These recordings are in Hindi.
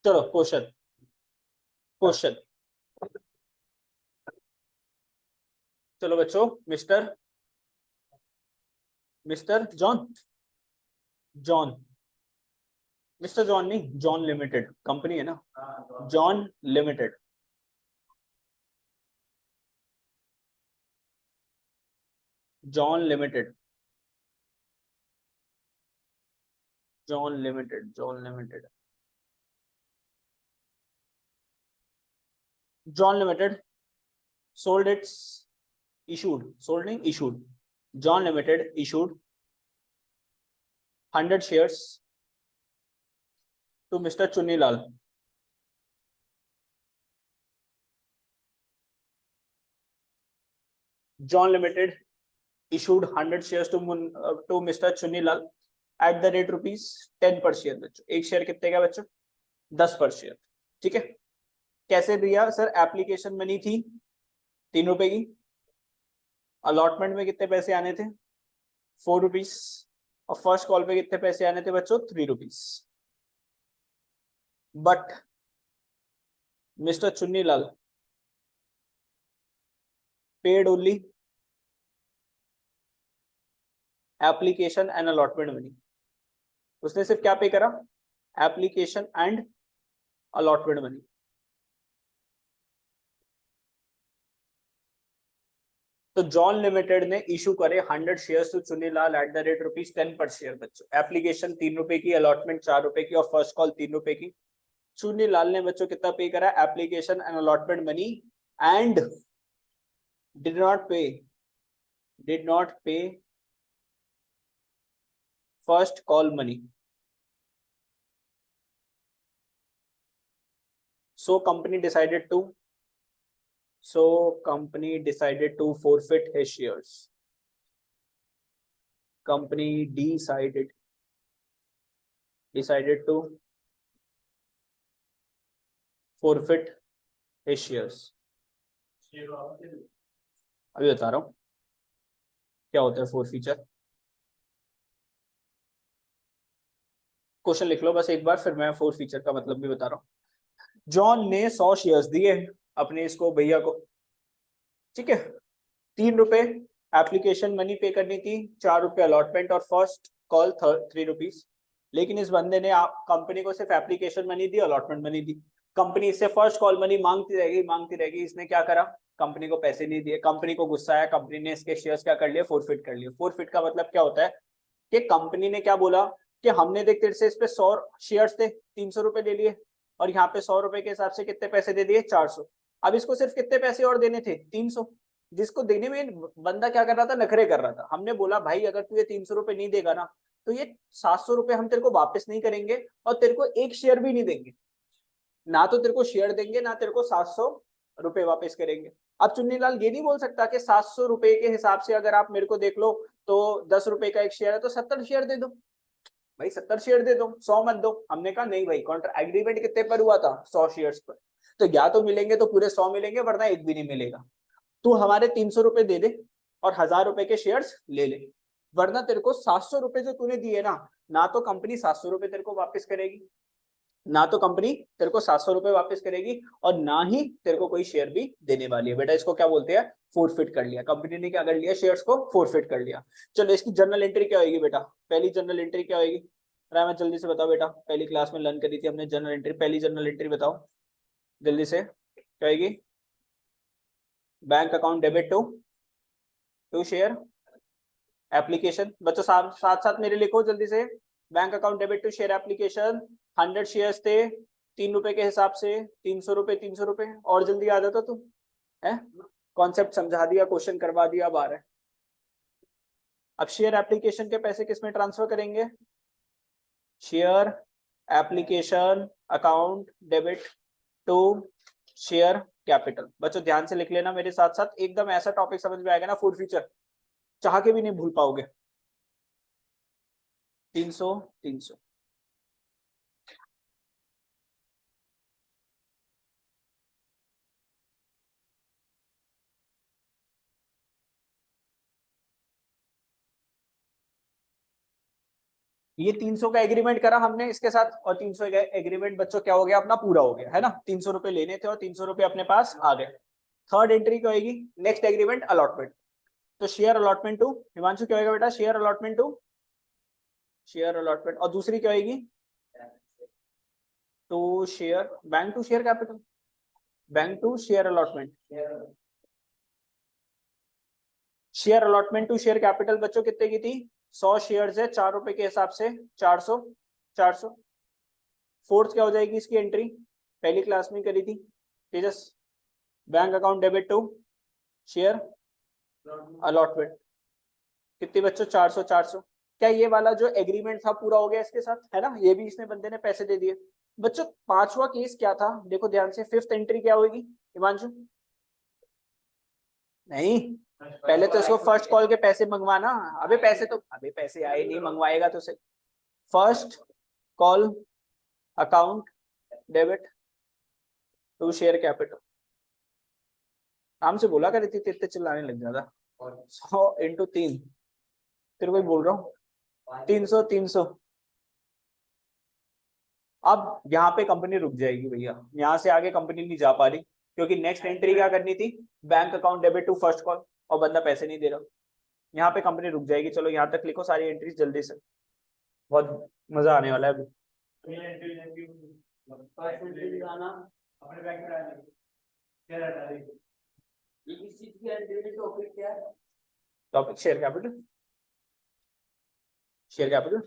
चलो क्वेश्चन क्वेश्चन। चलो बच्चों, mister mister John John mister John नहीं, जॉन लिमिटेड कंपनी है ना, John limited. John limited John limited John limited John limited sold its issued, sold नहीं issued, John limited issued 100 shares to Mr. Chunilal. John Limited issued 100 shares to Mr. Chunilal at the rate ₹10 per share। बच्चों एक शेयर कितने का बच्चों? 10 पर शेयर। ठीक है, कैसे दिया सर? एप्लीकेशन मनी थी ₹3 की, अलॉटमेंट में कितने पैसे आने थे? ₹4, और फर्स्ट कॉल पे कितने पैसे आने थे बच्चों? ₹3। But mister Chunnilal paid only application and allotment money. उसने सिर्फ क्या पे करा? Application and allotment money. तो जॉन लिमिटेड ने इशू करे 100 shares to Chunilal at the rate ₹10 per share. बच्चों एप्लीकेशन ₹3 की, अलॉटमेंट ₹4 की और फर्स्ट कॉल ₹3 की। चुनीलाल ने बच्चों कितना पे करा? Application and allotment money, and did not pay first call money. So company decided to forfeit his shares. Company decided to forfeit his shares। अभी बता रहा हूँ क्या होता है फोर फीचर। क्वेश्चन लिख लो बस एक बार, फिर मैं फोर फीचर का मतलब भी बता रहा हूँ। जॉन ने 100 शेयर्स दिए अपने इसको भैया को, ठीक है, ₹3 एप्लीकेशन मनी पे करनी थी, ₹4 अलॉटमेंट और फर्स्ट कॉल ₹3। लेकिन इस बंदे ने कंपनी को सिर्फ एप्लीकेशन मनी दी, अलॉटमेंट मनी दी। कंपनी इससे फर्स्ट कॉल मनी मांगती रहेगी। इसने क्या करा? कंपनी को पैसे नहीं दिए। कंपनी को गुस्सा आया, कंपनी ने इसके शेयर्स क्या कर लिए? फोरफिट कर लिए। फोरफिट का मतलब क्या होता है कि कंपनी ने क्या बोला कि हमने देख तेरे से इस पे 100 शेयर्स थे, ₹300 ले लिए, और यहाँ पे ₹100 के हिसाब से कितने पैसे दे दिए? 400। अब इसको सिर्फ कितने पैसे और देने थे? 300। जिसको देने में बंदा क्या कर रहा था? नखरे कर रहा था। हमने बोला भाई अगर तू ये ₹300 नहीं देगा ना, तो ये ₹700 हम तेरे को वापस नहीं करेंगे, और तेरे को एक शेयर भी नहीं देंगे। ना तो तेरे को शेयर देंगे, ना तेरे को ₹700 वापस करेंगे। अब चुन्नीलाल ये नहीं बोल सकता कि ₹700 के हिसाब से अगर आप मेरे को देख लो तो ₹10 का एक शेयर है तो 70 शेयर दे दो। भाई 70 शेयर दे दो, 100 मत दो। हमने कहा नहीं भाई, कॉन्ट्रैक्ट एग्रीमेंट कितने पर हुआ था? 100 शेयर्स पर। तो या तो मिलेंगे तो पूरे 100 मिलेंगे, वरना एक भी नहीं मिलेगा। तू हमारे ₹300 दे दे और ₹1000 के शेयर्स ले ले, वरना तेरे को ₹700 जो तूने दिए ना तो कंपनी ₹700 तेरे को वापस करेगी, ना तो कंपनी तेरे को ₹700 वापस करेगी, और ना ही तेरे को कोई शेयर भी देने वाली है। बेटा इसको क्या बोलते हैं? फोरफिट कर लिया। कंपनी ने क्या कर लिया? शेयर्स को फोरफिट कर लिया। चलो इसकी जर्नल एंट्री क्या होगी बेटा? पहली जर्नल एंट्री क्या होगी? मैं जल्दी से बताओ बेटा, पहली क्लास में लर्न करी थी हमने जर्नल एंट्री। पहली जर्नल एंट्री बताओ जल्दी से, क्या होगी? Bank account debit to share application. बच्चों साथ साथ मेरे लिखो जल्दी से। Bank account debit to share application. 100 shares थे ₹3 के हिसाब से, ₹300। और जल्दी आ जाता तुम है। कॉन्सेप्ट समझा दिया, क्वेश्चन करवा दिया, अब आ रहा है। अब शेयर एप्लीकेशन के पैसे किस में ट्रांसफर करेंगे? Share application account debit to share capital. बच्चों ध्यान से लिख लेना मेरे साथ साथ, एकदम ऐसा टॉपिक समझ में आएगा ना, फूड फीचर चाह के भी नहीं भूल पाओगे। 300 300। ये 300 का एग्रीमेंट करा हमने इसके साथ, और 300 का एग्रीमेंट बच्चों क्या हो गया अपना, पूरा हो गया है ना। 300 रुपए लेने थे और 300 रुपए अपने पास आ गए। थर्ड एंट्री क्या होगी, नेक्स्ट एग्रीमेंट अलॉटमेंट। तो शेयर अलॉटमेंट टू हिमांशु क्या होगा बेटा, share allotment to share allotment. और दूसरी क्या होगी, to share bank to share capital, bank to share allotment. Share allotment to share capital बच्चों कितने की थी, 100 शेयर है 4 रुपए के हिसाब से 400 400। फोर्थ क्या हो जाएगी इसकी एंट्री, पहली क्लास में करी थी Tejas, bank account debit to share allotment. कितनी बच्चों, 400 400। क्या ये वाला जो एग्रीमेंट था पूरा हो गया इसके साथ, है ना, ये भी इसने बंदे ने पैसे दे दिए। बच्चों पांचवा केस क्या था, देखो ध्यान से, फिफ्थ एंट्री क्या होगी हिमांशु, नहीं पहले तो इसको फर्स्ट कॉल के पैसे मंगवाना। अबे पैसे तो, अबे पैसे आए नहीं, मंगवाएगा तो से। First call account debit to share capital. आराम से बोला कर, इतने चिल्लाने लग जाता। 100 × 3, तेरे को ही बोल रहा हूँ, 300 300। अब यहाँ पे कंपनी रुक जाएगी भैया, यहाँ से आगे कंपनी नहीं जा पा रही, क्योंकि नेक्स्ट एंट्री क्या करनी थी, bank account debit to first call, और बंदा पैसे नहीं दे रहा। यहाँ पे कंपनी रुक जाएगी। चलो यहाँ तक लिखो सारी एंट्रीज जल्दी से, बहुत मजा आने वाला है अभी। Topic share capital, share capital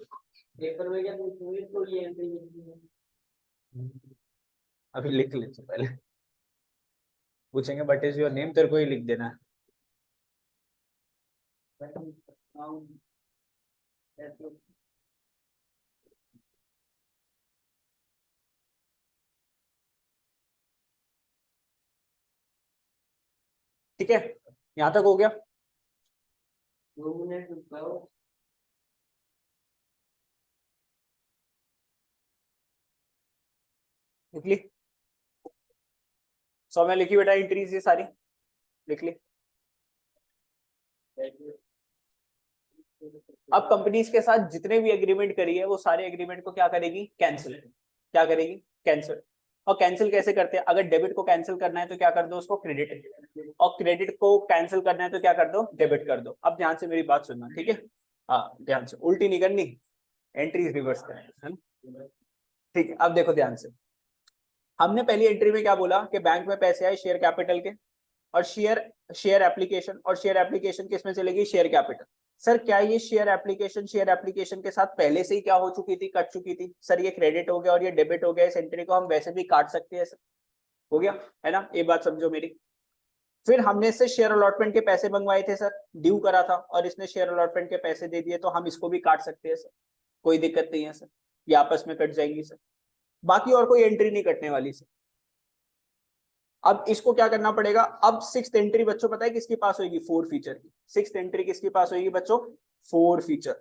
paper में क्या पूछोगे, तो ये अभी लिख लेते पहले, पूछेंगे व्हाट इज योर नेम, तेरे को ही लिख देना है। ठीक है, यहाँ तक हो गया। 2 मिनट रुको, लिख ली 100 में लिखी बेटा एंट्रीज ये सारी, लिख ली। अब कंपनीज के साथ जितने भी एग्रीमेंट करी है वो सारे एग्रीमेंट को क्या करेगी, कैंसिल। क्या करेगी, कैंसिल। और कैंसिल कैसे करते हैं, अगर डेबिट को कैंसिल करना है तो क्या कर दो उसको क्रेडिट, और क्रेडिट को कैंसिल करना है तो क्या कर दो, डेबिट कर दो। अब ध्यान से मेरी बात सुनना, ठीक है, हाँ ध्यान से, उल्टी नहीं करनी, एंट्रीज रिवर्स करनी है ना। ठीक है, अब देखो ध्यान से, हमने पहली एंट्री में क्या बोला कि बैंक में पैसे आए शेयर कैपिटल के, और शेयर शेयर एप्लीकेशन, और शेयर एप्लीकेशन किस में चलेगी, शेयर कैपिटल। सर क्या ये शेयर एप्लीकेशन के साथ पहले से ही क्या हो चुकी थी, कट चुकी थी। सर ये क्रेडिट हो गया और ये डेबिट हो गया, इस एंट्री को हम वैसे भी काट सकते हैं सर, हो गया है ना, ये बात समझो मेरी। फिर हमने इससे शेयर अलॉटमेंट के पैसे मंगवाए थे सर, ड्यू करा था, और इसने शेयर अलॉटमेंट के पैसे दे दिए, तो हम इसको भी काट सकते हैं सर, कोई दिक्कत नहीं है सर, ये आपस में कट जाएंगी सर, बाकी और कोई एंट्री नहीं कटने वाली सर। अब इसको क्या करना पड़ेगा, अब सिक्स्थ एंट्री बच्चों पता है किसकी पास होगी, 4 फीचर की। सिक्स्थ एंट्री किसकी पास होगी बच्चों, 4 फीचर।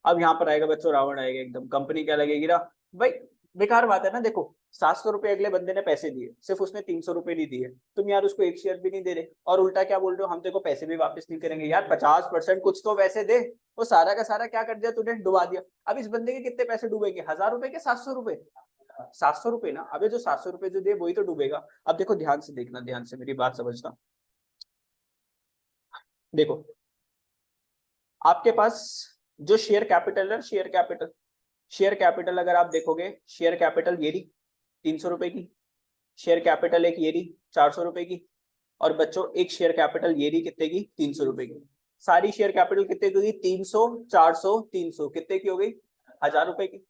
अब यहाँ पर आएगा बच्चों रावण आएगा एकदम, कंपनी क्या लगेगी ना भाई, बेकार बात है ना। देखो 700 रुपए अगले बंदे ने पैसे दिए, सिर्फ उसने 300 रुपए नहीं दिए, तुम यार उसको एक शेयर भी नहीं दे रहे, और उल्टा क्या बोल रहे हो, हम तेरे को पैसे भी वापस नहीं करेंगे। यार 50% कुछ तो वैसे दे, वो सारा का सारा क्या कर दिया तूने, डुबा दिया। अब इस बंदे के कितने पैसे डूबेंगे, 1000 रुपए के 700 रुपए, 700 रुपए ना। अबे जो 700 रुपए जो दे वही तो डूबेगा। अब देखो ध्यान से देखना, ध्यान से मेरी बात समझना। देखो आपके पास जो शेयर कैपिटल है, शेयर कैपिटल अगर आप देखोगे, शेयर कैपिटल ये रही 300 रुपए की, शेयर कैपिटल एक ये रही 400 रुपए की, और बच्चों एक शेयर कैपिटल ये रही कितने की, 300 रुपए की। सारी शेयर कैपिटल कितने की होगी, 300 400 300, कितने की हो गई, 1000 रुपए की।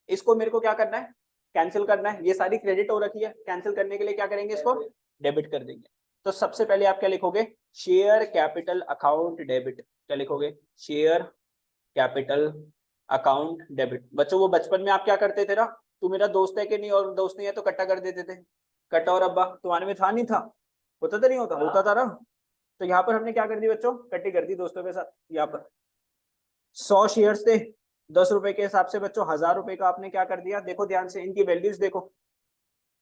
इसको मेरे को क्या करना है, कैंसिल करना है। ये सारी क्रेडिट हो रखी है, कैंसिल करने के लिए क्या करेंगे, इसको डेबिट कर देंगे। तो सबसे पहले आप क्या लिखोगे, शेयर कैपिटल अकाउंट डेबिट। क्या लिखोगे, शेयर कैपिटल अकाउंट डेबिट। बच्चों वो बचपन में आप क्या करते थे ना, तू मेरा दोस्त है कि नहीं, और दोस्त नहीं है तो कट्टा कर देते थे, कट्टा और अब्बा, तुम्हारे में था नहीं था, होता था नहीं होता, होता था ना। तो यहाँ पर हमने क्या कर दी बच्चों, कट्टी कर दी दोस्तों के साथ। यहाँ पर 100 शेयर्स थे 10 रुपए के हिसाब से बच्चों, 1000 रुपए का आपने क्या कर दिया, देखो ध्यान से इनकी वैल्यूज देखो,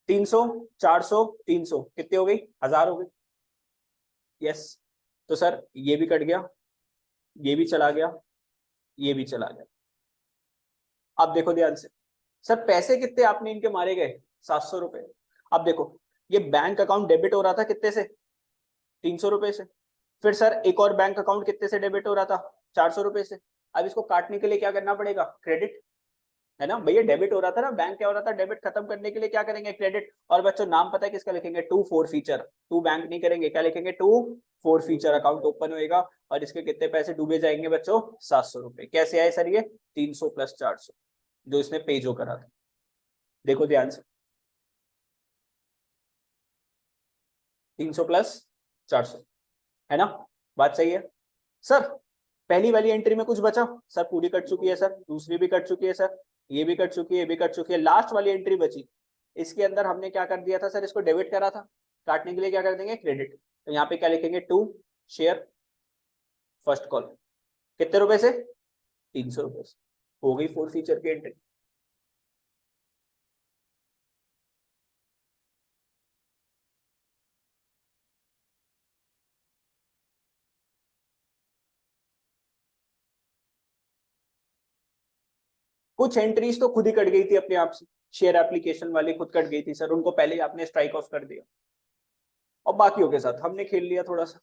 300 400 300, कितने हो गई, 1000 हो गई। यस, तो सर ये भी कट गया, ये भी चला गया, ये भी चला गया। अब देखो ध्यान से, सर पैसे कितने आपने इनके मारे गए, 700 रुपए। अब देखो ये बैंक अकाउंट डेबिट हो रहा था कितने से, 300 रुपए से। फिर सर एक और बैंक अकाउंट कितने से डेबिट हो रहा था, 400 रुपए से। अब इसको काटने के लिए क्या करना पड़ेगा, क्रेडिट, है ना भैया। डेबिट हो रहा था ना, बैंक क्या हो रहा था, डेबिट खत्म करने के लिए क्या करेंगे, क्रेडिट। और बच्चों नाम पता है किसका लिखेंगे, to forfeiture. To bank नहीं करेंगे, क्या लिखेंगे, to forfeiture account open होएगा और इसके कितने पैसे डूबे जाएंगे बच्चों, 700 रुपए। कैसे आए सर ये, 300 प्लस 400 जो इसने पे जो करा था। देखो ध्यान से, 300 प्लस 400, है ना, बात सही है। सर पहली वाली एंट्री में कुछ बचा, सर पूरी कट चुकी है सर, दूसरी भी कट चुकी है सर, ये भी कट चुकी है, ये भी कट चुकी है। लास्ट वाली एंट्री बची, इसके अंदर हमने क्या कर दिया था सर, इसको डेबिट करा था, काटने के लिए क्या कर देंगे, क्रेडिट। तो यहाँ पे क्या लिखेंगे, टू शेयर फर्स्ट कॉल, कितने रुपए से, 300 रुपए से। हो गई फोर फीचर की एंट्री। कुछ एंट्रीज तो खुद ही कट गई थी अपने आप से, शेयर एप्लीकेशन वाली खुद कट गई थी सर, उनको पहले ही आपने स्ट्राइक ऑफ कर दिया और बाकियों के साथ हमने खेल लिया थोड़ा सा।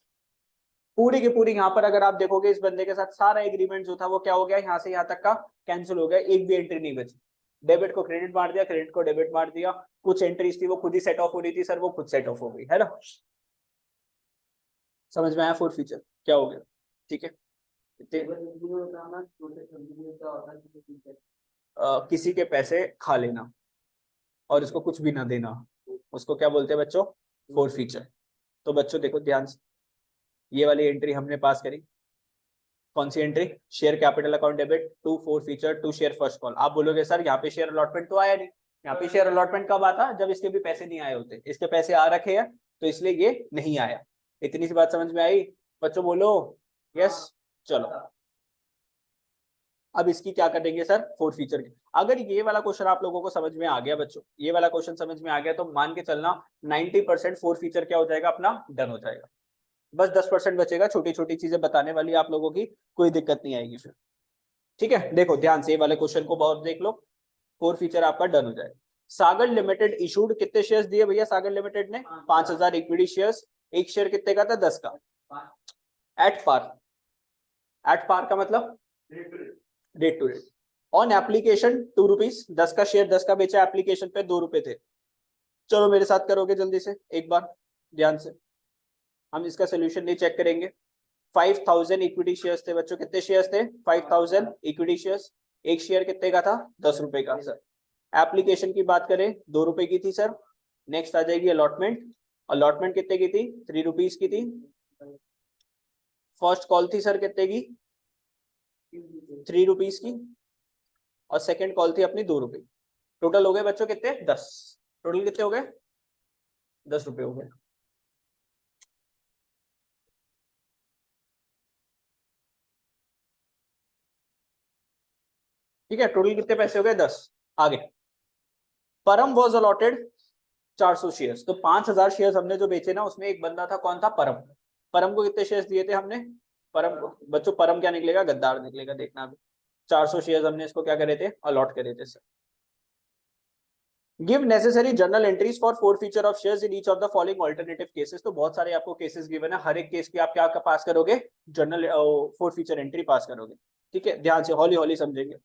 पूरी की पूरी यहाँ पर अगर आप देखोगे इस बंदे के साथ सारा एग्रीमेंट जो था वो क्या हो गया, यहाँ से यहाँ तक का कैंसिल हो गया, एक भी एंट्री नहीं बची। डेबिट को क्रेडिट मार दिया, क्रेडिट को डेबिट मार दिया। कुछ एंट्रीज थी वो खुद ही सेट ऑफ हो रही थी सर, वो खुद सेट ऑफ हो गई, है ना। समझ में आया फोर फीचर क्या हो गया, ठीक है। किसी के पैसे खा लेना और इसको कुछ भी ना देना, उसको क्या बोलते हैं बच्चों, फोर फीचर। तो बच्चों देखो ध्यान से, ये वाली एंट्री हमने पास करी, कौन सी entry, share capital account debit to forfeiture to share first call. आप बोलोगे सर यहाँ पे शेयर अलॉटमेंट तो आया नहीं, यहाँ पे शेयर अलॉटमेंट कब आता, जब इसके भी पैसे नहीं आए होते, इसके पैसे आ रखे हैं तो इसलिए ये नहीं आया। इतनी सी बात समझ में आई बच्चों, बोलो यस। चलो अब इसकी क्या करेंगे सर, फोर फीचर की। अगर ये वाला क्वेश्चन आप लोगों को समझ में आ गया बच्चों, ये वाला क्वेश्चन समझ में आ गया तो मान के चलना 90% फोर फीचर क्या हो जाएगा अपना, डन हो जाएगा। बस 10% बचेगा, छोटी छोटी चीजें बताने वाली आप लोगों की, कोई दिक्कत नहीं आएगी फिर, ठीक है। देखो ध्यान से ये वाले क्वेश्चन को बहुत देख लो, फोर फीचर आपका डन हो जाएगा। सागर लिमिटेड इशूड कितने शेयर्स दिए भैया, सागर लिमिटेड ने 5000 इक्विटी शेयर्स। एक शेयर कितने का था, 10 का, एट पार। एट पार का मतलब rate to rate, on application 2 rupees, 10 का शेयर 10 का बेचा, एप्लीकेशन पे 2 रुपए थे। चलो मेरे साथ करोगे जल्दी से एक बार ध्यान से, हम इसका सोल्यूशन नहीं चेक करेंगे। 5000 इक्विटी शेयर्स थे बच्चों, कितने शेयर्स थे, 5000 इक्विटी शेयर्स। एक शेयर कितने का था, 10 रुपए का सर। एप्लीकेशन की बात करें 2 रुपए की थी सर। नेक्स्ट आ जाएगी अलॉटमेंट, अलॉटमेंट कितने की थी, 3 रुपीज की थी। फर्स्ट कॉल थी सर कितने की, 3 रुपीज की, और सेकंड कॉल थी अपनी 2 रुपए। टोटल हो गए बच्चों कितने, 10। टोटल कितने हो गए, 10 रुपए हो गए। ठीक है, टोटल कितने पैसे हो गए, 10। आगे, परम वॉज अलॉटेड 400 शेयर्स। तो 5000 शेयर्स हमने जो बेचे ना, उसमें एक बंदा था, कौन था, परम। परम को कितने शेयर्स दिए थे हमने, परम को बच्चों, परम क्या निकलेगा, गद्दार निकलेगा, देखना अभी। 400 शेयर्स हमने इसको क्या करे थे, अलॉट करे थे sir. Give necessary journal entries for four feature of shares in each of the following alternative cases. तो बहुत सारे आपको केसेस गिवन है, हर एक केस की आप क्या पास करोगे, जर्नल फोर फीचर एंट्री पास करोगे, ठीक है। ध्यान से हौली हौली समझेंगे।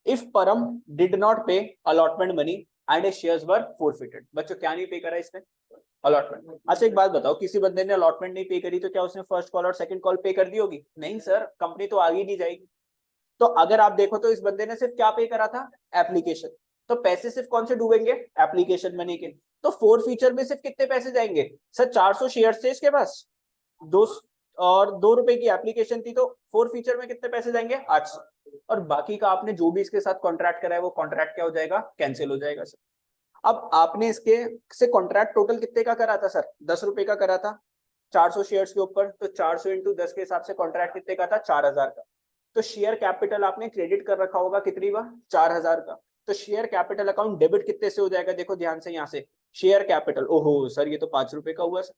If Param did not pay allotment money and A shares were forfeited. बच्चों क्या नहीं पे करा इसमें, अलॉटमेंट। अच्छा एक बात बताओ, किसी बंदे ने अलॉटमेंट नहीं पे करी तो क्या उसने फर्स्ट कॉल और सेकंड कॉल पे कर दी होगी, नहीं सर, कंपनी तो आगे नहीं जाएगी। तो अगर आप देखो तो इस बंदे ने सिर्फ क्या पे करा था, एप्लीकेशन। तो पैसे सिर्फ कौन से डूबेंगे, एप्लीकेशन मनी के। तो फोर फीचर में सिर्फ कितने पैसे जाएंगे सर, 400 शेयर थे इसके पास, दो और 2 रुपए की एप्लीकेशन थी, तो फोर फीचर में कितने पैसे जाएंगे, 800। और बाकी का आपने जो भी इसके साथ कॉन्ट्रैक्ट करा है वो कॉन्ट्रैक्ट क्या हो जाएगा, कैंसिल हो जाएगा सर। अब आपने इसके से कॉन्ट्रैक्ट टोटल कितने का करा था सर, 10 रुपए का करा था 400 शेयर्स के ऊपर। तो 400 इंटू 10 के हिसाब से कॉन्ट्रैक्ट कितने का था, 4000 का। तो शेयर कैपिटल आपने क्रेडिट कर रखा होगा कितनी बार, 4000 का। तो शेयर कैपिटल अकाउंट डेबिट कितने से हो जाएगा, देखो ध्यान से यहाँ से, शेयर कैपिटल, ओहो सर ये तो 5 रुपए का हुआ सर,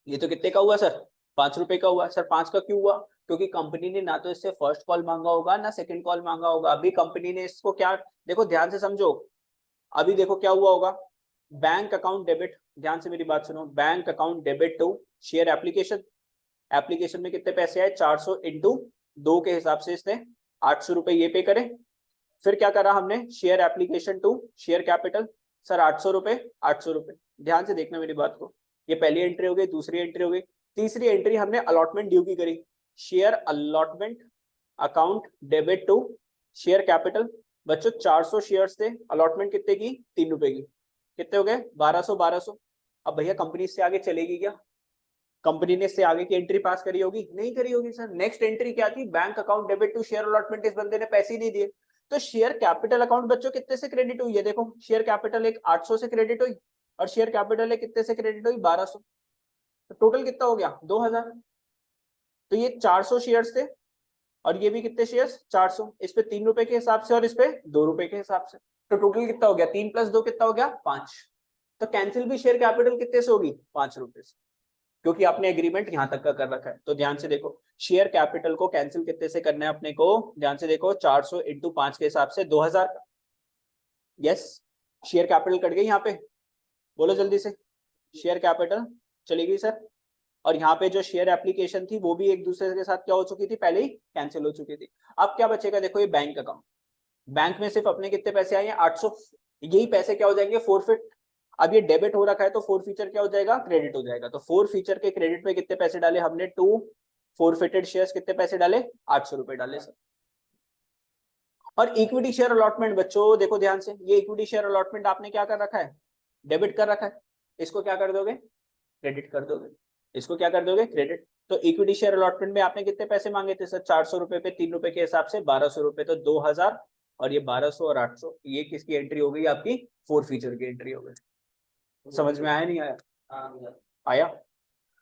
ये तो कितने का हुआ सर, 5 रुपए का हुआ सर। 5 का क्यों हुआ, क्योंकि कंपनी ने ना तो इससे फर्स्ट कॉल मांगा होगा ना सेकंड कॉल मांगा होगा। अभी कंपनी ने इसको क्या, देखो ध्यान से समझो, अभी देखो क्या हुआ होगा, बैंक अकाउंट डेबिट, ध्यान से मेरी बात सुनो, bank account debit to share application, application में कितने पैसे आए 400 इंटू 2 के हिसाब से इसने 800 रुपए ये पे करे। फिर क्या करा हमने, share application to share capital, sir 800 रुपए 800 रुपए। ध्यान से देखना मेरी बात को, ये पहली एंट्री हो गई, दूसरी एंट्री हो गई, तीसरी एंट्री हमने अलॉटमेंट ड्यू की करी, share allotment account debit to share capital. बच्चों 400 शेयर्स थे, अलॉटमेंट कितने की 3 रुपए की, कितने हो गए 1200 1200। अब भैया कंपनी से आगे चलेगी क्या, कंपनी ने इससे आगे की एंट्री पास करी होगी, नहीं करी होगी सर। नेक्स्ट एंट्री क्या थी, bank account debit to share allotment, इस बंदे ने पैसे ही नहीं दिए, तो शेयर कैपिटल अकाउंट बच्चों कितने से क्रेडिट हुई है, देखो शेयर कैपिटल एक 800 से क्रेडिट हुई और शेयर कैपिटल एक कितने से क्रेडिट हुई 1200, तो टोटल कितना हो गया 2000। तो ये 400 शेयर्स थे और ये भी कितने शेयर्स 400, इस पे 3 रुपए के हिसाब से और इस पे 2 रुपए के हिसाब से, तो टोटल कितना हो गया 3 + 2 कितना हो गया 5। तो कैंसिल भी शेयर कैपिटल कितने से होगी 5 रुपए से, क्योंकि आपने एग्रीमेंट यहां तक का कर रखा है। तो ध्यान से देखो, शेयर कैपिटल को कैंसिल कितने से करना है अपने को, ध्यान से देखो 400 इंटू 5 के हिसाब से 2000 का। यस, शेयर कैपिटल कट गई यहाँ पे, बोलो जल्दी से, शेयर कैपिटल चली गई सर। और यहाँ पे जो शेयर एप्लीकेशन थी वो भी एक दूसरे के साथ क्या हो चुकी थी, पहले ही कैंसिल हो चुकी थी। अब क्या बचेगा, देखो ये बैंक अकाउंट, बैंक में सिर्फ अपने कितने पैसे आए हैं 800, यही पैसे क्या हो जाएंगे फोरफिट। अब ये डेबिट हो रखा है तो फोर फीचर क्या हो जाएगा, क्रेडिट हो जाएगा। तो फोर फीचर के क्रेडिट पे कितने पैसे डाले हमने, 2 फोरफिटेड शेयर्स कितने पैसे डाले 800 रुपए डाले सर। और इक्विटी शेयर अलॉटमेंट बच्चों देखो ध्यान से, ये इक्विटी शेयर अलॉटमेंट आपने क्या कर रखा है, डेबिट कर रखा है, इसको क्या कर दोगे, क्रेडिट कर दोगे, इसको क्या कर दोगे, क्रेडिट। तो इक्विटी शेयर अलॉटमेंट में आपने कितने पैसे मांगे थे सर, 400 रुपए पे 3 रुपए के हिसाब से 1200 रुपए, तो 2000, और ये 1200 और 800, ये किसकी एंट्री हो गई, आपकी फोर फीचर की एंट्री हो गई। समझ में आया नहीं आया, आया।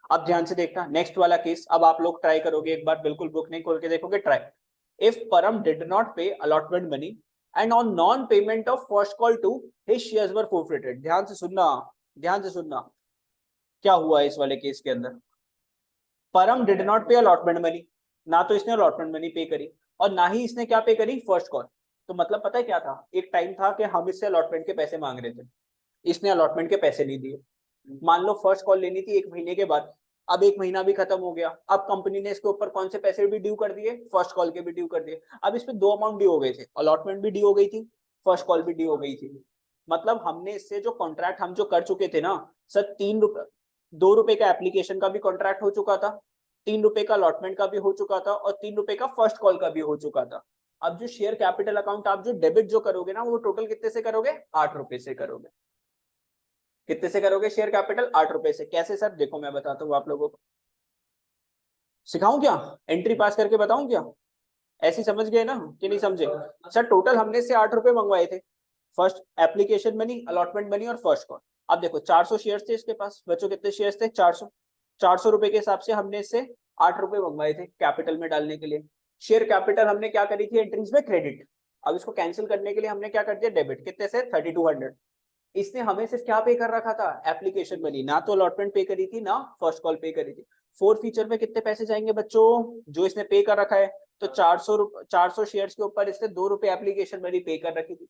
अब ध्यान से देखना नेक्स्ट वाला केस, अब आप लोग ट्राई करोगे एक बार, बिल्कुल बुक नहीं खोल के देखोगे, try. If Param did not pay allotment money and on non payment of first call to his shares were forfeited. ध्यान से सुनना, ध्यान से सुनना क्या हुआ इस वाले केस के अंदर। परम did not pay allotment money, ना तो इसने अलॉटमेंट मनी पे करी और ना ही इसने क्या पे करी फर्स्ट कॉल। तो मतलब पता है क्या था, एक टाइम था कि हम इससे अलॉटमेंट के पैसे मांग रहे थे, इसने अलॉटमेंट के पैसे नहीं दिए। मान लो फर्स्ट कॉल लेनी थी 1 महीने के बाद, अब 1 महीना भी खत्म हो गया, अब कंपनी ने इसके ऊपर कौन से पैसे भी ड्यू कर दिए, फर्स्ट कॉल के भी ड्यू कर दिए। अब इसमें 2 अमाउंट ड्यू हो गए थे, अलॉटमेंट भी ड्यू हो गई थी, फर्स्ट कॉल भी ड्यू हो गई थी। मतलब हमने इससे जो कॉन्ट्रैक्ट हम जो कर चुके थे ना सर, 3 रुपए 2 रुपए का एप्लीकेशन का भी कॉन्ट्रैक्ट हो चुका था, 3 रुपए का अलॉटमेंट का भी हो चुका था और 3 रुपए का फर्स्ट कॉल का भी हो चुका था। अब जो शेयर कैपिटल अकाउंट आप जो डेबिट जो करोगे ना, वो टोटल कितने से करोगे 8 रुपए से करोगे। कितने से करोगे शेयर कैपिटल 8 रुपए से। कैसे सर, देखो मैं बताता हूँ आप लोगों को, सिखाऊं क्या, एंट्री पास करके बताऊं क्या, ऐसी समझ गए ना कि नहीं समझे। सर टोटल हमने से 8 रुपए मंगवाए थे, first application money, allotment money और फर्स्ट कॉल। अब देखो 400 शेयर्स थे इसके पास, बच्चों कितने शेयर्स थे 400, 400 रुपए के हिसाब से हमने इससे 8 रुपए मंगवाए थे कैपिटल में डालने के लिए। शेयर कैपिटल हमने क्या करी थी एंट्रीज में क्रेडिट, अब इसको कैंसिल करने के लिए हमने क्या कर दिया डेबिट, कितने से 3200। इसने हमें सिर्फ क्या पे कर रखा था एप्लीकेशन मनी, ना तो अलॉटमेंट पे करी थी ना फर्स्ट कॉल पे करी थी। फोर फीचर में कितने पैसे जाएंगे बच्चों जो इसने पे कर रखा है, तो 400 शेयर्स के ऊपर इसने 2 रुपए एप्लीकेशन मनी पे कर रखी थी।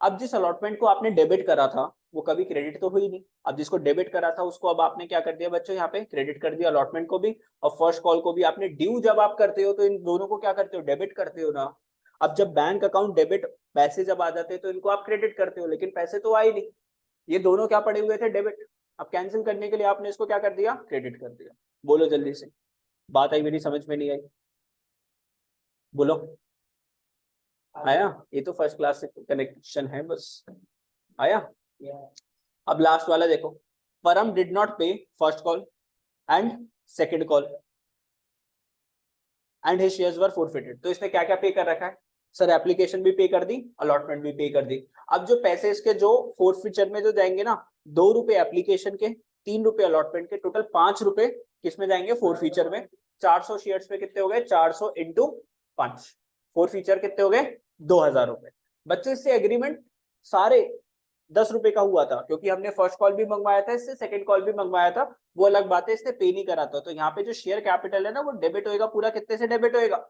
अब जिस अलॉटमेंट को आपने डेबिट करा था वो कभी क्रेडिट तो हुई नहीं, अब जिसको डेबिट करा था उसको अब आपने क्या कर दिया बच्चों यहाँ पे क्रेडिट कर दिया, अलॉटमेंट को भी और फर्स्ट कॉल को भी। आपने ड्यू जब आप करते हो तो इन दोनों को क्या करते हो डेबिट करते हो ना। अब जब बैंक अकाउंट डेबिट पैसे जब आ जाते हैं तो इनको आप क्रेडिट करते हो, लेकिन पैसे तो आए नहीं, ये दोनों क्या पड़े हुए थे डेबिट। अब कैंसिल करने के लिए आपने इसको क्या कर दिया क्रेडिट कर दिया। बोलो जल्दी से, बात आई मेरी समझ में नहीं आई, बोलो आया। ये तो फर्स्ट क्लास से कनेक्शन है बस, आया। अब लास्ट वाला देखो, परम did not pay first call and second call and his shares were forfeited. तो इसने क्या क्या पे कर रखा है सर, एप्लीकेशन भी पे कर दी, अलॉटमेंट भी पे कर दी। अब जो पैसे इसके जो फोर्थ फीचर में जो जाएंगे ना, 2 रुपए एप्लीकेशन के, 3 रुपए अलॉटमेंट के, टोटल 5 रुपए किसमें जाएंगे फोर्थ फीचर में। 400 शेयर्स पे कितने हो गए 400 इंटू 5, फोर्थ फीचर कितने हो गए 2000 रुपए। बच्चे इससे एग्रीमेंट सारे 10 रुपए का हुआ था, क्योंकि हमने फर्स्ट कॉल भी मंगवाया था इससे, सेकंड कॉल भी मंगवाया था, वो अलग बात है, इसने पे नहीं करा था। तो यहाँ पे जो शेयर कैपिटल है ना, वो डेबिट होएगा पूरा, कितने से डेबिट होएगा?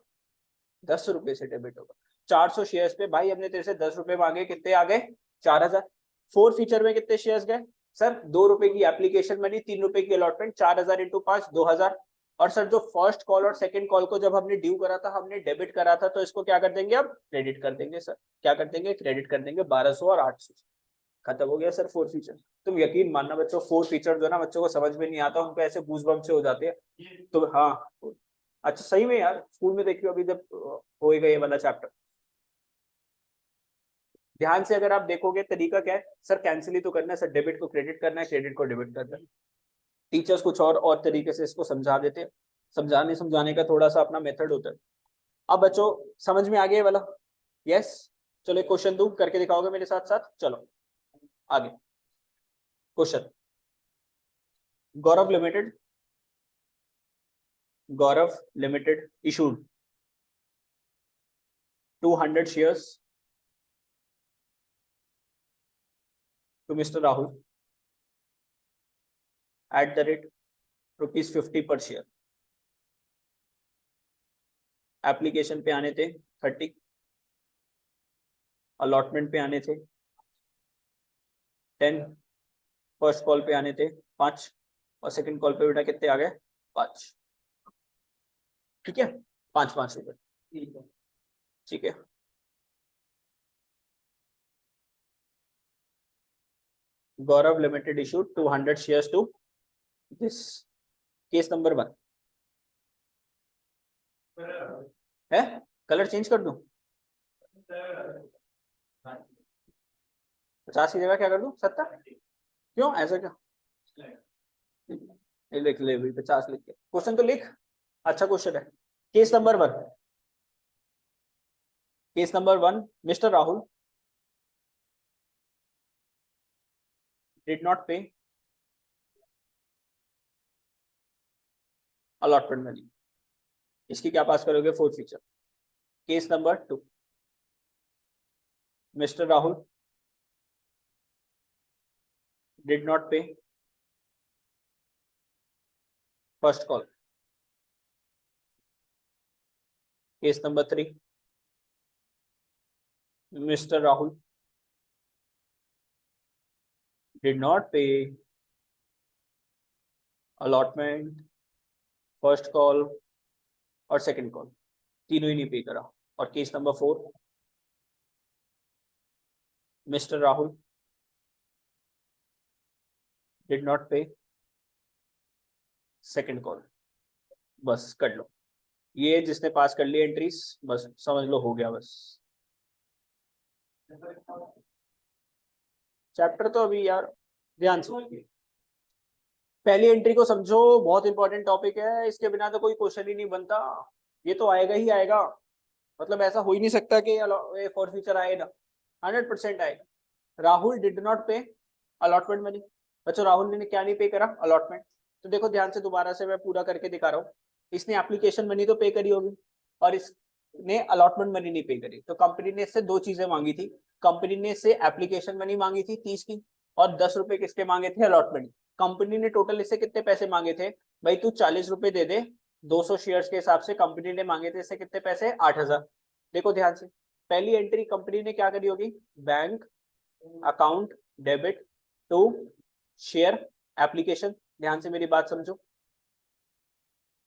10 रुपए से डेबिट होगा। 400 शेयर्स पे भाई हमने तेरे से 10 रुपए मांगे, कितने आ गए? 4000। 4 फीचर में कितने शेयर्स गए सर? 2 रुपए की एप्लीकेशन मनी, 3 रुपए की अलॉटमेंट, 4000 इंटू 5 2000। और सर जो फर्स्ट कॉल और सेकंड कॉल को जब हमने ड्यू करा था, हमने डेबिट करा था, तो इसको क्या कर देंगे? अब क्रेडिट कर देंगे सर। क्या कर देंगे? क्रेडिट कर देंगे 1200 और 800। खत्म हो गया सर 4 फीचर। तुम यकीन मानना बच्चों, 4 फीचर जो है ना, बच्चों को समझ में नहीं आता, उनको ऐसे गूज बम्प से हो जाते हैं। तो हाँ, अच्छा सही में यार, स्कूल में देखियो अभी जब होएगा ये वाला चैप्टर, ध्यान से अगर आप देखोगे तरीका क्या है सर, कैंसिल ही तो करना है सर, डेबिट को क्रेडिट करना है, क्रेडिट को डेबिट करना है। टीचर्स कुछ और तरीके से इसको समझा देते हैं, समझाने का थोड़ा सा अपना मेथड होता है। अब बच्चों समझ में आ गया ये वाला? यस। चलो एक क्वेश्चन दूं, करके दिखाओगे मेरे साथ साथ? चलो आगे question. Gaurav limited issued 200 shares to Mr. Rahul at the rate ₹50 per share. Application पे आने थे 30, अलॉटमेंट पे आने थे 10, फर्स्ट कॉल पे आने थे 5, और सेकंड कॉल पे बेटा कितने आ गए? 5। ठीक है, 5-5 रुपए। ठीक है, Gaurav limited issued 200 shares to this. Case number 1 है, कलर चेंज कर दूं? 50 की जगह क्या कर दूं? 70? क्यों, ऐसा क्या? लिख ले भाई, 50 लिख के क्वेश्चन तो लिख। अच्छा क्वेश्चन है। Case number 1, mister Rahul did not pay allotment money. इसकी क्या पास करोगे? 4th फीचर। Case number 2, mister Rahul did not pay first call. Case number 3, mister Rahul did not pay allotment, first call और सेकंड कॉल, तीनों ही नहीं पे करा। और case number 4, mister Rahul did not pay second call. बस कर लो, ये जिसने पास कर लिया एंट्रीज, बस समझ लो हो गया बस। चैप्टर तो अभी यार ध्यान से पहली एंट्री को समझो, बहुत इंपॉर्टेंट टॉपिक है, इसके बिना तो कोई क्वेश्चन ही नहीं बनता। ये तो आएगा ही आएगा, मतलब ऐसा हो ही नहीं सकता कि ये 4 फीचर आएगा, 100% आएगा। Rahul did not pay allotment money. बच्चों राहुल ने क्या नहीं पे करा? अलॉटमेंट। तो देखो ध्यान से, दोबारा से मैं पूरा करके दिखा रहा हूँ। इसने एप्लीकेशन मनी तो पे करी होगी, और इसने अलॉटमेंट मनी नहीं पे करी। तो कंपनी ने इससे 2 चीजें मांगी थी। कंपनी ने इससे एप्लीकेशन मनी मांगी थी 30 की, और 10 रुपए किसके मांगे थे? अलॉटमेंट। कंपनी ने टोटल इससे कितने पैसे मांगे थे? भाई तू 40 रुपए दे दे, 200 शेयर्स के हिसाब से कंपनी ने मांगे थे इससे कितने पैसे? 8000। देखो ध्यान से, पहली एंट्री कंपनी ने क्या करी होगी? Bank account debit to share application. ध्यान से मेरी बात समझो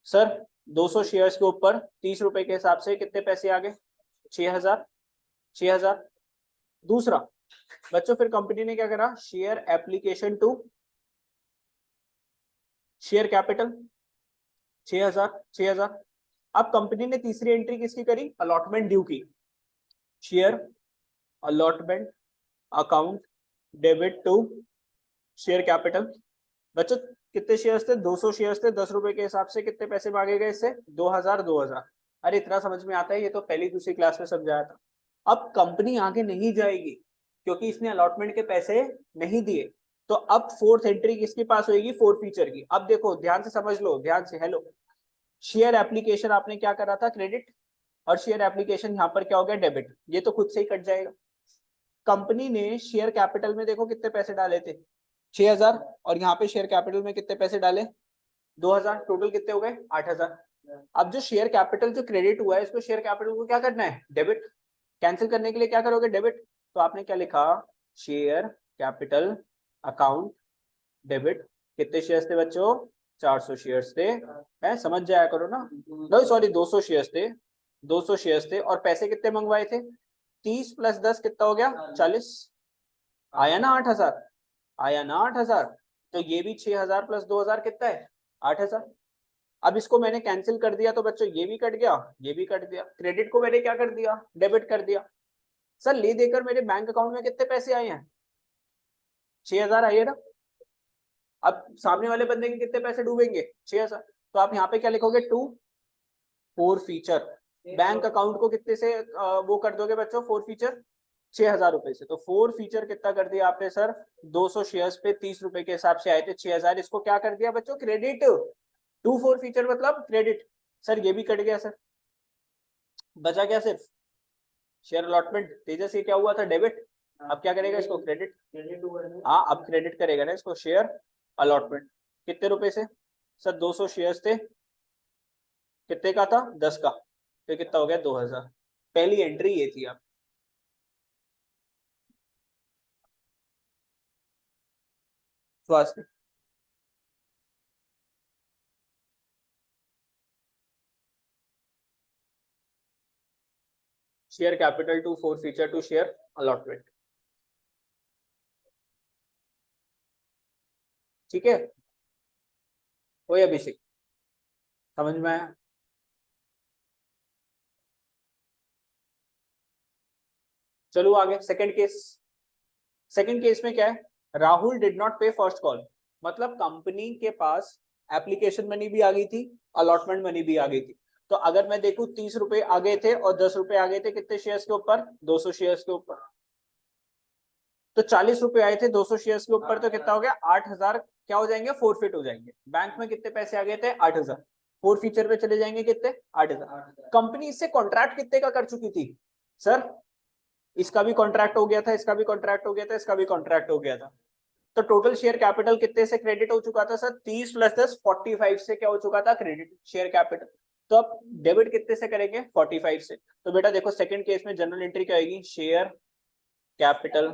सर, 200 शेयर्स के ऊपर 30 रुपए के हिसाब से कितने पैसे आ गए? 6000। 6000। दूसरा बच्चों, फिर कंपनी ने क्या करा? Share application to share capital 6000। 6000। अब कंपनी ने तीसरी एंट्री किसकी करी? अलॉटमेंट ड्यू की। Share allotment account debit to share capital. बच्चों कितने शेयर्स थे? 200 शेयर्स थे, 10 रुपए के हिसाब से कितने पैसे मांगे गए इससे? 2000। 2000। अरे इतना समझ में आता है, ये तो पहली दूसरी क्लास में समझाया था। अब कंपनी आगे नहीं जाएगी क्योंकि इसने अलॉटमेंट के पैसे नहीं दिए। तो अब 4th एंट्री किसके पास होगी? 4 फीचर की। अब देखो ध्यान से समझ लो, ध्यान से। हेलो, शेयर एप्लीकेशन आपने क्या करा था? क्रेडिट। और शेयर एप्लीकेशन यहाँ पर क्या हो गया? डेबिट। ये तो खुद से ही कट जाएगा। कंपनी ने शेयर कैपिटल में देखो कितने पैसे डाले थे 6000, और यहाँ पे शेयर कैपिटल में कितने पैसे डाले 2000, टोटल कितने हो गए 8000। अब जो शेयर कैपिटल जो क्रेडिट हुआ है इसको शेयर कैपिटल को क्या करना है डेबिट, कैंसिल करने के लिए क्या करोगे डेबिट। तो आपने क्या लिखा शेयर कैपिटल अकाउंट डेबिट। कितने शेयर्स थे बच्चों 400 शेयर्स थे, है समझ जाया करो ना, नो सॉरी 200 शेयर्स थे, 200 शेयर्स थे और पैसे कितने मंगवाए थे 30 + 10 कितना हो गया 40, आया ना 8000, आया ना 8000। तो ये भी 6000 + 2000 कितना है 8000। अब इसको मैंने कैंसिल कर दिया तो बच्चों ये भी कट गया ये भी कट दिया, क्रेडिट को मैंने क्या कर दिया डेबिट कर दिया। सर ले देकर मेरे बैंक अकाउंट में कितने पैसे आए हैं 6000 आए ना। अब सामने वाले बंदे के कितने पैसे डूबेंगे 6000, तो आप यहाँ पे क्या लिखोगे to forfeiture, bank account को कितने से वो कर दोगे बच्चों फोर फीचर 6000 रुपए से। तो फोर फीचर कितना कर दिया आपने सर 200 शेयर्स पे 30 रुपए के हिसाब से आए थे 6000, इसको क्या कर दिया बच्चों क्रेडिट, टू फोर फीचर मतलब क्रेडिट। सर ये भी कट गया सर, बचा क्या सिर्फ शेयर अलॉटमेंट, तेजस ये क्या हुआ था डेबिट, अब क्या करेगा इसको क्रेडिट, हाँ अब क्रेडिट करेगा ना इसको शेयर अलॉटमेंट। कितने रुपए से सर 200 शेयर्स थे, कितने का था 10 का, तो कितना हो गया 2000। पहली एंट्री ये थी आप स्वास्थ्य। Share capital to forfeiture to share allotment, ठीक है कोई अभिषेक समझ में आया। चलो आगे सेकंड केस। सेकंड केस में क्या है Rahul did not pay first call, मतलब कंपनी के पास एप्लीकेशन मनी भी आ गई थी अलॉटमेंट मनी भी आ गई थी। तो अगर मैं देखूं 30 रुपए आ गए थे और 10 रुपए आ गए थे कितने शेयर्स के ऊपर 200 शेयर्स के ऊपर, तो 40 रुपए आए थे 200 शेयर्स के ऊपर, तो कितना हो गया 8000 क्या हो जाएंगे फोरफिट हो जाएंगे। बैंक में कितने पैसे आ गए थे 8000, फोर फीचर पे चले जाएंगे कितने 8000। कंपनी इससे कॉन्ट्रैक्ट कितने का कर चुकी थी सर, इसका भी कॉन्ट्रैक्ट हो गया था इसका भी कॉन्ट्रैक्ट हो गया था इसका भी कॉन्ट्रैक्ट हो गया था। तो टोटल शेयर कैपिटल कितने से क्रेडिट हो चुका था सर 30 + 10 45 से क्या हो चुका था क्रेडिट शेयर कैपिटल। तो अब डेबिट कितने से करेंगे 45 से। तो बेटा देखो सेकंड केस में जनरल एंट्री क्या आएगी शेयर कैपिटल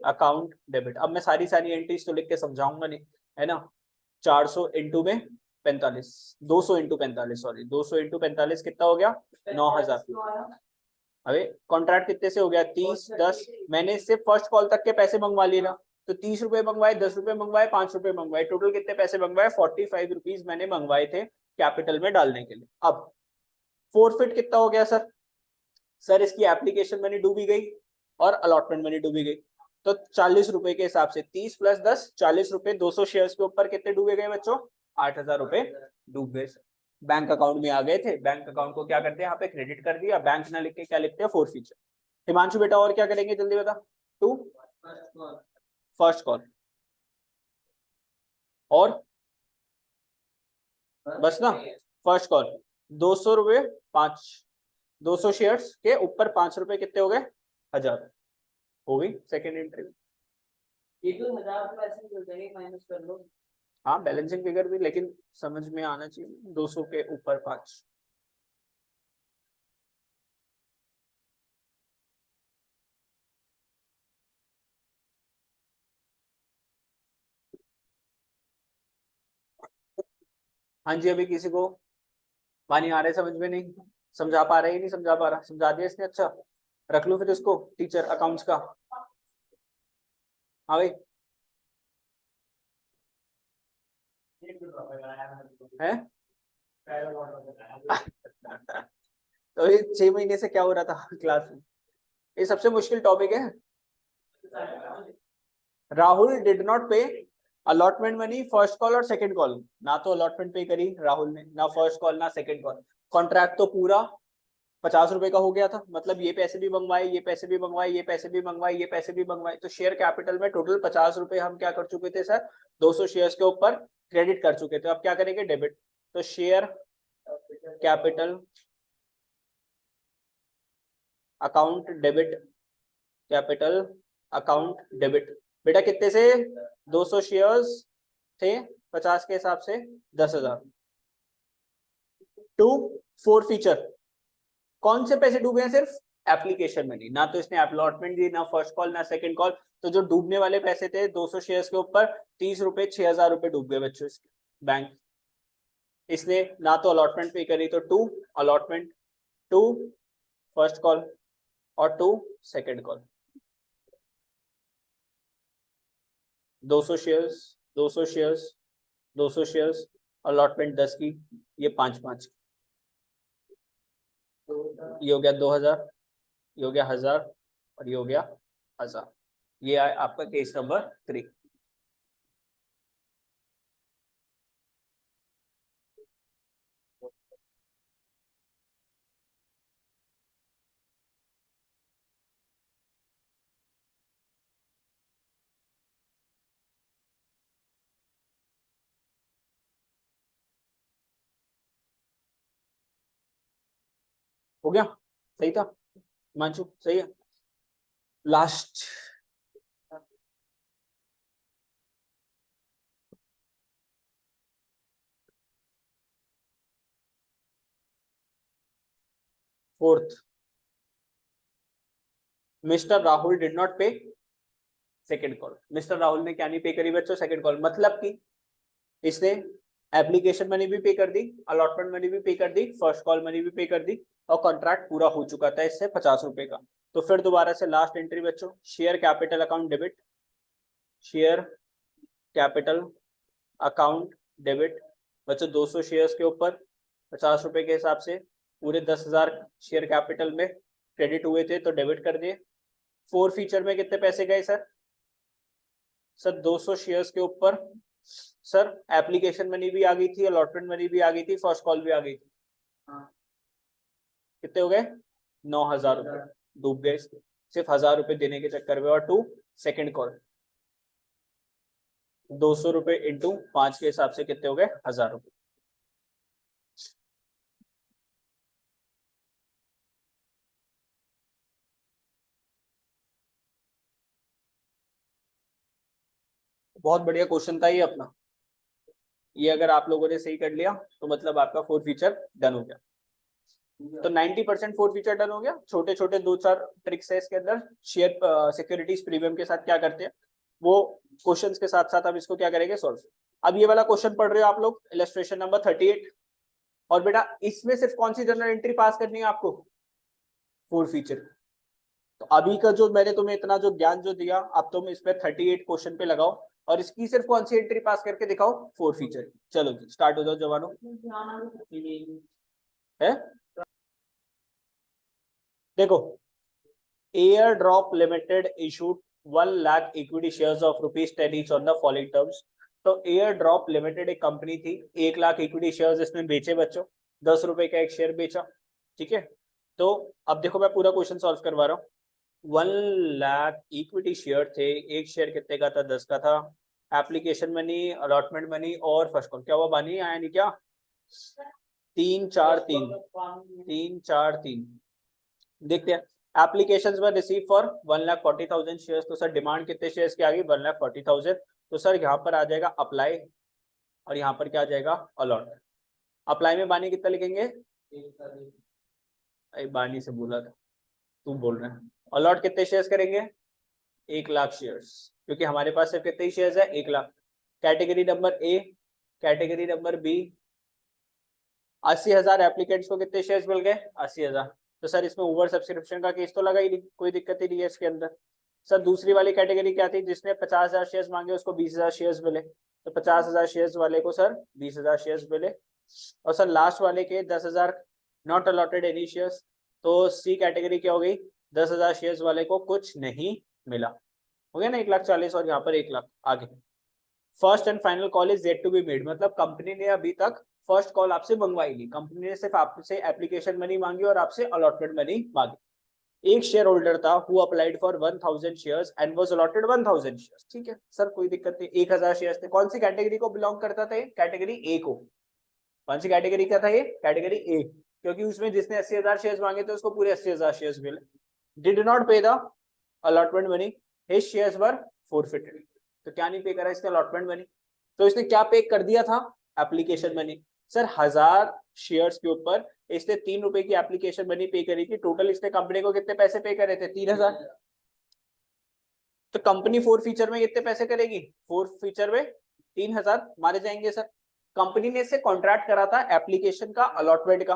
अकाउंट डेबिट। अब मैं सारी सारी एंट्रीज तो लिख के समझाऊंगा नहीं है ना, 400 इंटू में 45, 200 इंटू 45 सॉरी 200 इंटू 45 कितना हो गया 9000। अरे कॉन्ट्रैक्ट कितने से हो गया 30 10, मैंने इससे फर्स्ट कॉल तक के पैसे मंगवा लिए ना, तो 30 रुपए मंगवाए 10 रुपए मंगवाए 5 रुपए मंगवाए, टोटल कितने पैसे मंगवाए 45 रुपीज मैंने मंगवाए थे कैपिटल में डालने के लिए। अब फोरफिट कितना हो गया सर, सर इसकी एप्लीकेशन मनी डूबी गई और अलॉटमेंट मनी डूबी गई। तो 40 रुपए के हिसाब से 30 + 10 40 रुपए 200 शेयर्स के ऊपर कितने डूबे गए बच्चों 8000 रुपए डूब गए। बैंक अकाउंट में आ गए थे, बैंक अकाउंट को क्या करते हैं यहाँ पे क्रेडिट कर दिया, बैंक ना लिख के क्या लिखते हैं फोर फीचर। हिमांशु बेटा और क्या करेंगे जल्दी बता, टू फर्स्ट कॉल और बस ना फर्स्ट कॉल 200 रुपए 5, 200 शेयर्स के ऊपर 5 रुपए कितने हो गए 1000 हो गई सेकेंड एंट्री। ये तो 1000 तो ऐसे ही हो जाएंगे माइनस कर लो, हाँ बैलेंसिंग फिगर भी लेकिन समझ में आना चाहिए 200 के ऊपर 5। हाँ जी अभी किसी को पानी आ रहा है समझ में नहीं, समझा पा रहे ही नहीं समझा पा रहा, समझा दिया इसने अच्छा, रख लो फिर इसको टीचर अकाउंट्स का। हाँ भाई है तो ये 6 महीने से क्या हो रहा था क्लास में, ये सबसे मुश्किल टॉपिक है। Rahul did not pay allotment money first call और सेकंड कॉल, ना तो अलॉटमेंट पे करी राहुल ने ना फर्स्ट कॉल ना सेकंड कॉल। कॉन्ट्रैक्ट तो पूरा 50 रुपए का हो गया था, मतलब ये पैसे भी मंगवाए ये पैसे भी मंगवाए ये पैसे भी मंगवाए ये पैसे भी मंगवाए, तो शेयर कैपिटल में टोटल 50 रुपए हम क्या कर चुके थे सर 200 शेयर्स के ऊपर क्रेडिट कर चुके थे। अब क्या करेंगे डेबिट, तो share capital account debit capital account debit. बेटा कितने से 200 शेयर्स थे 50 के हिसाब से 10,000। टू फोर फीचर, कौन से पैसे डूबे हैं? सिर्फ एप्लीकेशन मनी, ना तो इसने अलॉटमेंट दी, ना फर्स्ट कॉल, ना सेकंड कॉल। तो जो डूबने वाले पैसे थे 200 शेयर्स के ऊपर 30 रुपए 6,000 रुपए डूब गए बच्चों इसके बैंक। इसने ना तो अलॉटमेंट पे करी, तो to allotment, to first call और to second call. 200 shares 200 shares 200 shares, allotment 10 की, ये 5-5, ये हो गया 2,000, ये हो गया 1,000 और ये हो गया 1,000। ये है आपका केस नंबर 3। हो गया? सही था मांचू? सही है। Last fourth, mister Rahul did not pay second call. Mister Rahul ने क्या नहीं पे करी बच्चों? Second call. मतलब कि इसने एप्लीकेशन मनी भी पे कर दी, अलॉटमेंट मनी भी पे कर दी, फर्स्ट कॉल मनी भी पे कर दी, और कॉन्ट्रैक्ट पूरा हो चुका था इससे 50 रुपए का। तो फिर दोबारा से लास्ट एंट्री बच्चों, share capital account debit, share capital account debit. बच्चों 200 शेयर्स के ऊपर 50 रुपए के हिसाब से पूरे 10,000 शेयर कैपिटल में क्रेडिट हुए थे, तो डेबिट कर दिए। फोर फीचर में कितने पैसे गए सर? सर 200 शेयर्स के ऊपर सर एप्लीकेशन मनी भी आ गई थी, अलॉटमेंट मनी भी आ गई थी, फर्स्ट कॉल भी आ गई थी। कितने हो गए? 9,000 रुपए डूब गए इसके, सिर्फ 1,000 रुपए देने के चक्कर में। और टू सेकंड कॉल, 200 रुपए इंटू 5 के हिसाब से कितने हो गए? 1,000 रुपए। बहुत बढ़िया क्वेश्चन था ये अपना। ये अगर आप लोगों ने सही कर लिया तो मतलब आपका फोर फीचर डन हो गया। तो 90% फोर फीचर डन हो गया। छोटे छोटे 2-4 ट्रिक्स है इसके अंदर। शेयर सिक्योरिटीज प्रीमियम के साथ क्या करते हैं वो क्वेश्चंस के साथ साथ अब इसको क्या करेंगे? सॉल्व। अब ये वाला क्वेश्चन पढ़ रहे हो आप लोग, इलस्ट्रेशन नंबर 38। और बेटा इसमें सिर्फ कौन सी जनरल एंट्री पास करनी है आपको? Four feature. तो अभी का जो मैंने तुम्हें इतना जो ज्ञान जो दिया, अब तुम इस पे 38 क्वेश्चन पे लगाओ और इसकी सिर्फ कौन सी एंट्री पास करके दिखाओ? Four feature. चलो जी स्टार्ट हो जाओ जवानों। है देखो, air drop limited issued 1 lakh equity shares of ₹10 each on the following terms. तो एयर ड्रॉप लिमिटेड एक कंपनी थी, 1 लाख इक्विटी शेयर्स इसने बेचे बच्चों, 10 रुपए का एक शेयर बेचा। ठीक है, तो अब देखो मैं पूरा क्वेश्चन सॉल्व करवा रहा हूँ। 1 लाख इक्विटी शेयर थे, एक शेयर कितने का था? 10 का था। एप्लीकेशन मनी, अलॉटमेंट मनी और फर्स्ट कॉल, क्या हुआ बानी आया नहीं क्या? 3-4-3 3-4-3 देखते हैं। Applications were receive for 1,40,000 shares. तो सर डिमांड कितने शेयर्स की आ गई? 1,40,000। तो सर यहाँ पर आ जाएगा अप्लाई और यहाँ पर क्या आ जाएगा? अलॉट। अप्लाई में बानी कितना लिखेंगे? बानी से बोला था, तू बोल रहे हैं। अलॉट कितने शेयर्स करेंगे? 1 लाख शेयर्स, क्योंकि हमारे पास सिर्फ कितने शेयर्स है? 1 lakh. Category number A, category number B, 80,000 applicants को कितने शेयर्स मिल गए? 80,000। तो सर इसमें ओवर सब्सक्रिप्शन का केस तो लगा ही नहीं, कोई दिक्कत ही नहीं है इसके अंदर। सर दूसरी वाली कैटेगरी क्या थी? जिसने 50,000 शेयर्स मांगे उसको 20,000 शेयर्स मिले, तो 50,000 शेयर्स वाले को सर 20,000 शेयर्स मिले। और सर लास्ट वाले के 10,000 नॉट अलॉटेड एनी शेयर्स। तो सी कैटेगरी क्या हो गई? 10,000 शेयर्स वाले को कुछ नहीं मिला। हो गया ना 1,40,000 और यहाँ पर 1 लाख। आगे, first and final call is yet to be made. मतलब कंपनी ने अभी तक फर्स्ट कॉल आपसे मंगवाई नहीं, कंपनी ने सिर्फ आपसे एप्लीकेशन मनी मांगी और आपसे अलॉटमेंट मनी मांगी। एक शेयर होल्डर था who applied for 1,000 shares and was allotted 1,000 shares. ठीक है सर कोई दिक्कत नहीं, 1,000 शेयर्स थे। कौन सी कैटेगरी को बिलोंग करता था? कैटेगरी ए को। कौन सी कैटेगरी का था ये? कैटेगरी ए, क्योंकि उसमें जिसने 80,000 शेयर्स मांगे थे उसको पूरे 80,000 शेयर्स मिले। डिड नॉट पे the allotment money, his shares were forfeited. तो क्या नहीं पे करा इसने अलॉटमेंट मनी, तो इसने क्या पे कर दिया था, एप्लीकेशन मनी। सर 1000 शेयर्स के ऊपर इसने 3 रुपए की एप्लीकेशन मनी पे करी थी, टोटल इसने कंपनी को कितने पैसे पे करे थे, 3000। तो कंपनी फोर फीचर में कितने पैसे करेगी, फोर फीचर में 3000 मारे जाएंगे सर। कंपनी ने इससे कॉन्ट्रैक्ट करा था एप्लीकेशन का अलॉटमेंट का,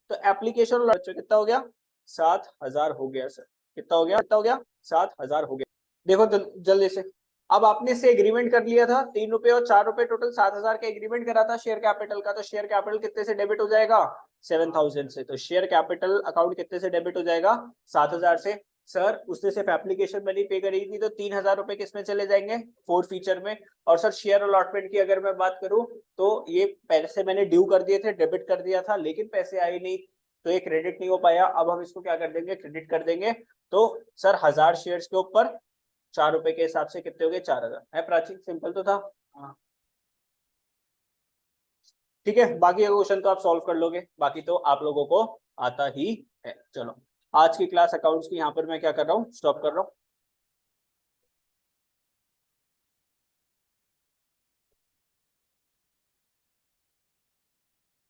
तो एप्लीकेशन कितना हो गया, 7000 हो गया सर। कितना हो गया, कितना हो गया, 7000 हो गया। देखो जल्दी से, अब आपने से एग्रीमेंट कर लिया था 3 रुपए और 4 रुपए, टोटल 7000 का एग्रीमेंट करा था शेयर कैपिटल का, तो शेयर कैपिटल कितने से डेबिट हो जाएगा, 7000 से। तो शेयर कैपिटल अकाउंट कितने से डेबिट हो जाएगा, 7000 से। सर उसने सिर्फ एप्लीकेशन मनी पे करी थी, तो 3000 रुपए किसमें चले जाएंगे, फोर फीचर में। और सर शेयर अलॉटमेंट की अगर मैं बात करूं, तो ये पैसे मैंने ड्यू कर दिए थे, डेबिट कर दिया था, लेकिन पैसे आए नहीं, तो ये क्रेडिट नहीं हो पाया। अब हम इसको क्या कर देंगे, क्रेडिट कर देंगे। तो सर 1000 शेयर्स के ऊपर 4 रुपए के हिसाब से कितने हो गए, 4000 है प्राची, सिंपल तो था। हाँ ठीक है, बाकी का क्वेश्चन तो आप सॉल्व कर लोगे, बाकी तो आप लोगों को आता ही है। चलो आज की क्लास अकाउंट्स की यहाँ पर मैं क्या कर रहा हूँ, स्टॉप कर रहा हूँ।